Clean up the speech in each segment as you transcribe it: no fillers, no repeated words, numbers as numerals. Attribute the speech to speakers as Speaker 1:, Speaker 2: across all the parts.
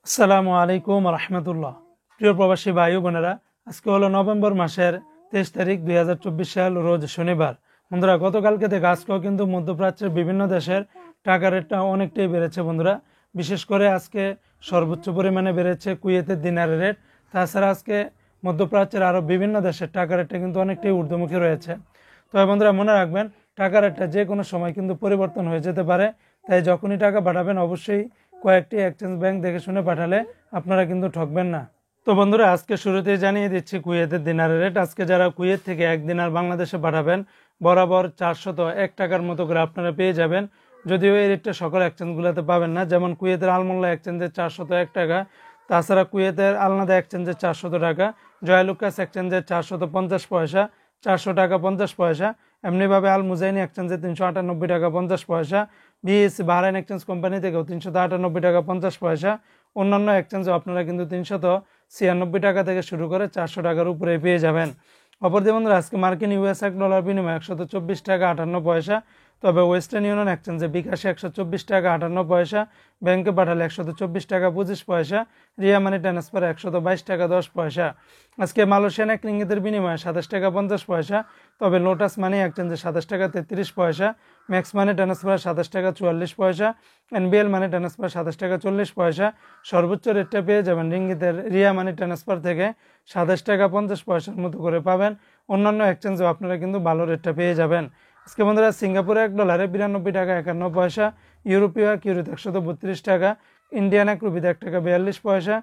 Speaker 1: আসসালামু আলাইকুম রহমতুল্লাহ। প্রিয় প্রবাসী ভাই বোনেরা, আজকে হলো নভেম্বর মাসের 23 তারিখ 2024 সাল, রোজ শনিবার। বন্ধুরা, গতকালকে থেকে আজকেও কিন্তু মধ্যপ্রাচ্যের বিভিন্ন দেশের টাকার রেটটা অনেকটাই বেড়েছে বন্ধুরা। বিশেষ করে আজকে সর্বোচ্চ পরিমাণে বেড়েছে কুয়েতের দিনারের রেট। তাছাড়া আজকে মধ্যপ্রাচ্যের আরও বিভিন্ন দেশের টাকার রেটটা কিন্তু অনেকটাই ঊর্ধ্বমুখী রয়েছে। তবে বন্ধুরা, মনে রাখবেন টাকার রেটটা যে কোনো সময় কিন্তু পরিবর্তন হয়ে যেতে পারে। তাই যখনই টাকা পাঠাবেন অবশ্যই কয়েকটি এক্সচেঞ্জ ব্যাংক দেখে শুনে পাঠালে আপনারা কিন্তু ঠকবেন না। তো বন্ধুরা, আজকে শুরুতেই জানিয়ে দিচ্ছি কুয়েতের দিনারের রেট। আজকে যারা কুয়েত থেকে 1 দিনার বাংলাদেশে পাঠাবেন বরাবর 401 টাকার মতো করে আপনারা পেয়ে যাবেন। যদিও এই রেটটা সকল এক্সচেঞ্জগুলোতে পাবেন না, যেমন কুয়েতের আলমোল্লা এক্সচেঞ্জের 401 টাকা, তাছাড়া কুয়েতের আলনাদা এক্সচেঞ্জের 400 টাকা, জয়ালুকাস এক্সচেঞ্জের 450 পয়সা, 400 টাকা 50 পয়সা। এমনিভাবে আল মুজাইনি এক্সচেঞ্জে 398 টাকা 50 পয়সা, বিএসসি বাহরাইন এক্সচেঞ্জ কোম্পানি থেকেও 398 টাকা 50 পয়সা। অন্যান্য এক্সচেঞ্জে আপনারা কিন্তু 396 টাকা থেকে শুরু করে 400 টাকার উপরে পেয়ে যাবেন। অপরদিকে বন্ধুরা, আজকে মার্কিন ইউএস $1 বিনিময় 124 টাকা 58 পয়সা। তবে ওয়েস্টার্ন ইউনিয়ন এক্সচেঞ্জে বিকাশে 124 টাকা 58 পয়সা, ব্যাংকে পাঠালে 124 টাকা 25 পয়সা, রিয়া মানি ট্রান্সফার 122 টাকা 10 পয়সা। আজকে মালয়েশিয়ান এক রিঙ্গিতের বিনিময়ে 27 টাকা 50 পয়সা। তবে লোটাস মানি এক্সচেঞ্জে 27 টাকা 33 পয়সা, ম্যাক্স মানি ট্রান্সফার 27 টাকা 44 পয়সা, এনবিএল মানি ট্রান্সফার 27 টাকা 40 পয়সা। সর্বোচ্চ রেটটা পেয়ে যাবেন রিঙ্গিতের রিয়া মানি ট্রান্সফার থেকে 27 টাকা 50 পয়সার মতো করে পাবেন। অন্যান্য এক্সচেঞ্জেও আপনারা কিন্তু ভালো রেটটা পেয়ে যাবেন। আজকে বন্ধুরা, সিঙ্গাপুরে $1 92 টাকা 51 পয়সা, ইউরোপীয় এক ইউরোতে 132 টাকা, ইন্ডিয়ান এক রুপিতে 1 টাকা 42 পয়সা,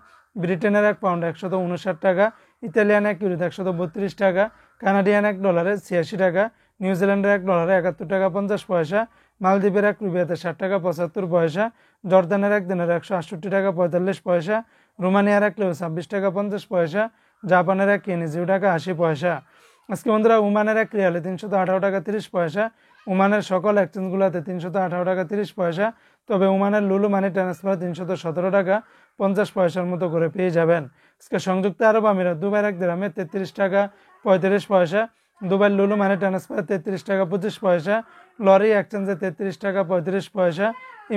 Speaker 1: ব্রিটেনের এক পাউন্ড 159 টাকা, ইতালিয়ান এক ইউরোতে 132 টাকা, কানাডিয়ান $1 86 টাকা, নিউজিল্যান্ডের $1 71 টাকা 50 পয়সা, মালদ্বীপের এক রুপিয়াতে 60 টাকা 75 পয়সা, জর্দানের এক দিনের 168 টাকা 45 পয়সা, রোমানিয়ার এক লেও 26 টাকা 50 পয়সা, জাপানের এক ইয়েন 0 টাকা 80 পয়সা। আজকে বন্ধুরা, ওমানের এক রিয়ালে 318 টাকা 30 পয়সা। ওমানের সকল এক্সচেঞ্জগুলোতে 318 টাকা 30 পয়সা। তবে ওমানের লুলু মানি ট্রান্সফার 317 টাকা 50 পয়সার মতো করে পেয়ে যাবেন। আজকে সংযুক্ত আরব আমিরাত দুবাইয়ের এক দিরহামে 33 টাকা 35 পয়সা, দুবাইয়ের লুলু মানি ট্রান্সফার 33 টাকা 25 পয়সা, লরি এক্সচেঞ্জে 33 টাকা 35 পয়সা,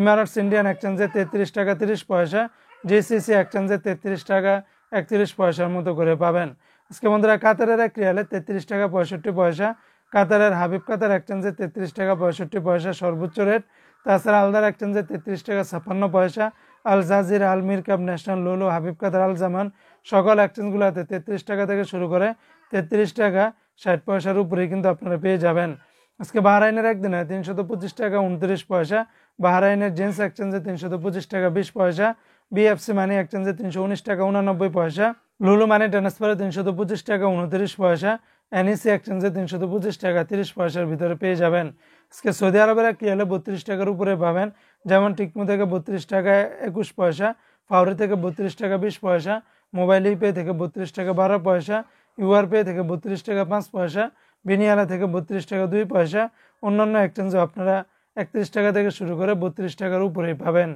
Speaker 1: ইমারাটস ইন্ডিয়ান এক্সচেঞ্জে 33 টাকা 30 পয়সা, জিসিসি এক্সচেঞ্জে 33 টাকা 31 পয়সার মতো করে পাবেন। আজকে বন্ধুরা, কাতারের এক রিয়ালে 33 টাকা 65 পয়সা, কাতারের হাবিব কাতার এক্সচেঞ্জে 33 টাকা 65 পয়সা সর্বোচ্চ রেট। তাছাড়া আলদার এক্সচেঞ্জে 33 টাকা 56 পয়সা, আল জাজিরা, আল মিরকাব, ন্যাশনাল, লুলু, হাবিব কাতার, আল জামান সকল এক্সচেঞ্জগুলোতে 33 টাকা থেকে শুরু করে 33 টাকা 60 পয়সার উপরেই কিন্তু আপনারা পেয়ে যাবেন। আজকে বাহরাইনের একদিনে 325 টাকা 29 পয়সা, বাহরাইনের জেন্স এক্সচেঞ্জে 325 টাকা 20 পয়সা, বিএফসি মানি এক্সচেঞ্জে 319 টাকা 89 পয়সা, লুলু মানি ট্রান্সফারে 325 টাকা 29 পয়সা, এনইসি এক্সচেঞ্জে 325 টাকা 30 পয়সার ভিতরে পেয়ে যাবেন। আজকে সৌদি আরবের এক রিয়ালে 32 টাকার উপরে পাবেন, যেমন টিকমো থেকে 32 টাকা 21 পয়সা, ফাউরি থেকে 32 টাকা 20 পয়সা, মোবাইল ইপে থেকে 32 টাকা 12 পয়সা, ইউআর পে থেকে 32 টাকা 5 পয়সা, বিনিয়ালা থেকে 32 টাকা 2 পয়সা। অন্যান্য এক্সচেঞ্জে আপনারা 31 টাকা থেকে শুরু করে 32 টাকার উপরেই পাবেন।